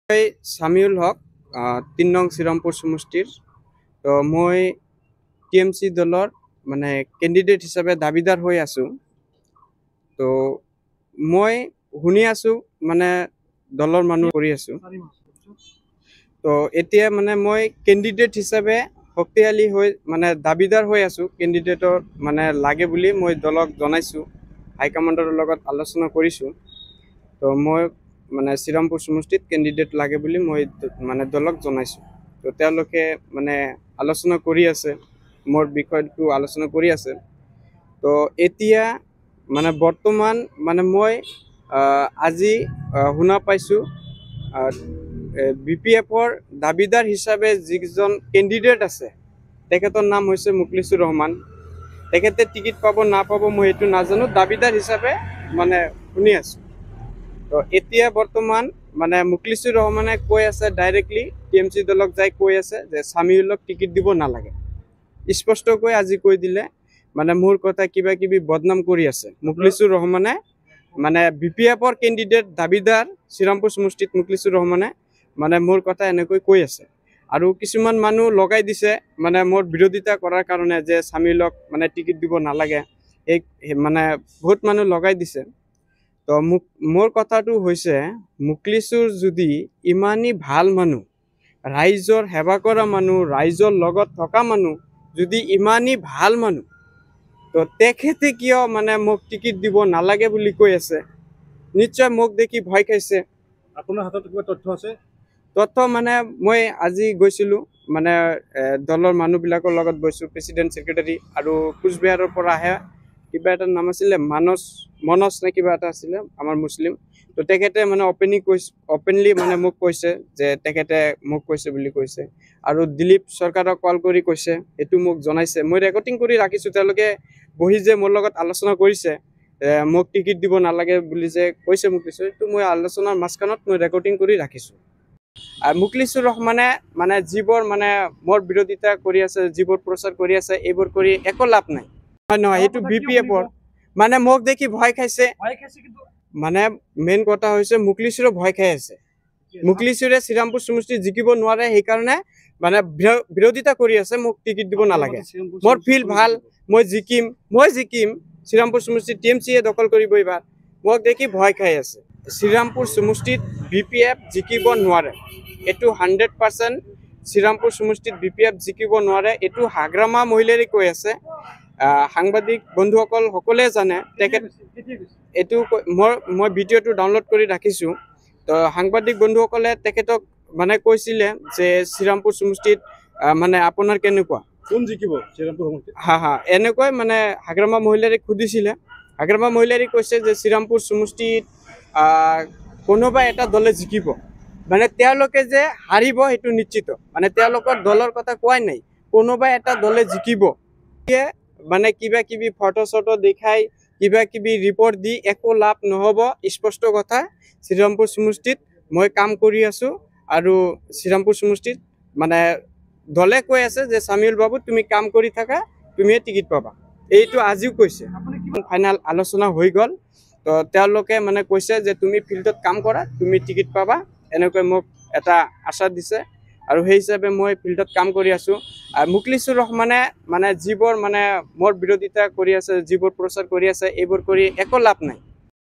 সামিউল হক ৩ নং শ্ৰীৰামপুৰ সমষ্টিৰ। তো মই টিএমসি দলৰ মানে কেন্ডিডেট হিচাপে দাবিদাৰ হৈ আছো। তো মই শুনি আছো মানে দলৰ মানুহ কৰি আছো। তো এতিয়া মানে মই কেন্ডিডেট হিচাপে শক্তিশালী হৈ মানে দাবিদার হৈ আছো। কেন্ডিডেটৰ মানে লাগে বুলি মই দলক জনাইছো, হাইকমাণ্ডৰ লগত আলোচনা কৰিছো। তো মই মানে শ্রীরামপুর সমষ্টিত কেন্ডিডেট লাগে বুলি মই মানে দলক জনাইছো। তো তেওঁলোকে মানে আলোচনা কৰি আছে, মোৰ বিষয়টো আলোচনা কৰি আছে। তো এতিয়া মানে বৰ্তমান মানে মই আজি শুনা পাইছো BPFৰ দাবিদাৰ হিচাপে যিজন কেন্ডিডেট আছে তেখেতৰ নাম হৈছে মুখলিছুৰ ৰহমান। তেখেতে টিকিট পাব নাপাব মই এইটো নাজানো, দাবিদাৰ হিচাপে মানে শুনি আছো। তো এতিয়া বৰ্তমান মানে মুখলিছুৰ ৰহমানে কৈ আছে ডাইৰেক্টলি টিএমসি দলক যাই কৈ আছে যে সামিউলক টিকিট দিব নালাগে। স্পষ্টকৈ আজি কৈ দিলে মানে মোৰ কথা কিবা কিবি বদনাম কৰি আছে মুখলিছুৰ ৰহমানে। মানে BPFৰ কেন্ডিডেট দাবিদাৰ শ্ৰীৰামপুৰ সমষ্টিত মুখলিছুৰ ৰহমানে মানে মোৰ কথা এনেকৈ কৈ আছে। আৰু কিছুমান মানুহ লগাই দিছে মানে মোৰ বিৰোধিতা কৰাৰ কাৰণে যে সামিউলক মানে টিকিট দিব নালাগে, এই মানে বহুত মানুহ লগাই দিছে। তো মোৰ কথাটো হৈছে মুখলিছুৰ যদি ইমানেই ভাল মানুহ, ৰাইজৰ সেৱা কৰা মানুহ, ৰাইজৰ লগত থকা মানুহ যদি ইমানেই ভাল মানুহ, তো তেখেতে কিয় মানে মোক টিকিট দিব নালাগে বুলি কৈ আছে? নিশ্চয় মোক দেখি ভয় খাইছে। আপোনাৰ হাতত কিবা তথ্য আছে? তথ্য মানে মই আজি গৈছিলোঁ মানে দলৰ মানুহবিলাকৰ লগত গৈছোঁ, প্ৰেচিডেণ্ট ছেক্ৰেটাৰী আৰু কোচবিহাৰৰ পৰা আহে কিবা এটা নাম আছিলে মনজ নে কিবা এটা আছিলে আমাৰ মুছলিম। তো তেখেতে মানে অপেনলি মানে মোক কৈছে যে তেখেতে মোক কৈছে বুলি কৈছে। আৰু দিলীপ চৰকাৰক কল কৰি কৈছে, এইটো মোক জনাইছে। মই ৰেকৰ্ডিং কৰি ৰাখিছোঁ, তেওঁলোকে বহি যে মোৰ লগত আলোচনা কৰিছে মোক টিকিট দিব নালাগে বুলি যে কৈছে মুখলিছুৰ, এইটো মই আলোচনাৰ মাজখানত মই ৰেকৰ্ডিং কৰি ৰাখিছোঁ। মুখলিছুৰ ৰহমানে মানে যিবোৰ মানে মোৰ বিৰোধিতা কৰি আছে, যিবোৰ প্ৰচাৰ কৰি আছে, এইবোৰ কৰি একো লাভ নাই। নহয় এইটো BPFৰ মানে মোক দেখি ভয় খাইছে। মানে মেইন কথা হৈছে মুখলিছুৰে ভয় খাই আছে। মুখলিছুৰে শ্ৰীৰামপুৰ সমষ্টি জিকিব নোৱাৰে, সেইকাৰণে মানে বিৰোধিতা কৰি আছে মোক টিকিট দিব নালাগে। মোৰ ফিল ভাল, মই জিকিম শ্ৰীৰামপুৰ সমষ্টি টিএমসিয়ে দখল কৰিব এইবাৰ। মোক দেখি ভয় খাই আছে। শ্ৰীৰামপুৰ সমষ্টিত BPF জিকিব নোৱাৰে, এইটো 100% শ্ৰীৰামপুৰ সমষ্টিত BPF জিকিব নোৱাৰে। এইটো হাগ্ৰামা মহিলাৰে কৈ আছে। সাংবাদিক বন্ধুসকল সকলোৱে জানে, তেখেত এইটো মই ভিডিঅ'টো ডাউনলোড কৰি ৰাখিছোঁ। তো সাংবাদিক বন্ধুসকলে তেখেতক মানে কৈছিলে যে শ্ৰীৰামপুৰ সমষ্টিত মানে আপোনাৰ কেনেকুৱা, কোন জিকিব শ্ৰীৰামপুৰ সমষ্টিত? এনেকৈ মানে হাগ্ৰামা মহিলাৰে সুধিছিলে। হাগ্ৰামা মহিলাৰে কৈছে যে শ্ৰীৰামপুৰ সমষ্টিত কোনোবা এটা দলে জিকিব, মানে তেওঁলোকে যে হাৰিব সেইটো নিশ্চিত। মানে তেওঁলোকৰ দলৰ কথা কোৱাই নাই, কোনোবা এটা দলে জিকিব। মানে কিবা কিবি ফটো চটো দেখাই কিবা কিবি ৰিপৰ্ট দি একো লাভ নহ'ব। স্পষ্ট কথা, শ্ৰীৰামপুৰ সমষ্টিত মই কাম কৰি আছো আৰু শ্রীরামপুর সমষ্টিত মানে দলে কৈ আছে যে সামিউল বাবু তুমি কাম কৰি থাকা, তুমিয়ে টিকিট পাবা। এইটো আজিও কৈছে, ফাইনাল আলোচনা হৈ গ'ল। তো তেওঁলোকে মানে কৈছে যে তুমি ফিল্ডত কাম কৰা, তুমি টিকিট পাবা, এনেকৈ মোক এটা আশা দিছে। আৰু সেই হিচাপে মই ফিল্ডত কাম কৰি আছোঁ। মুখলিছুৰ ৰহমানে মানে যিবোৰ মানে মোৰ বিৰোধিতা কৰি আছে, যিবোৰ প্ৰচাৰ কৰি আছে, এইবোৰ কৰি একো লাভ নাই।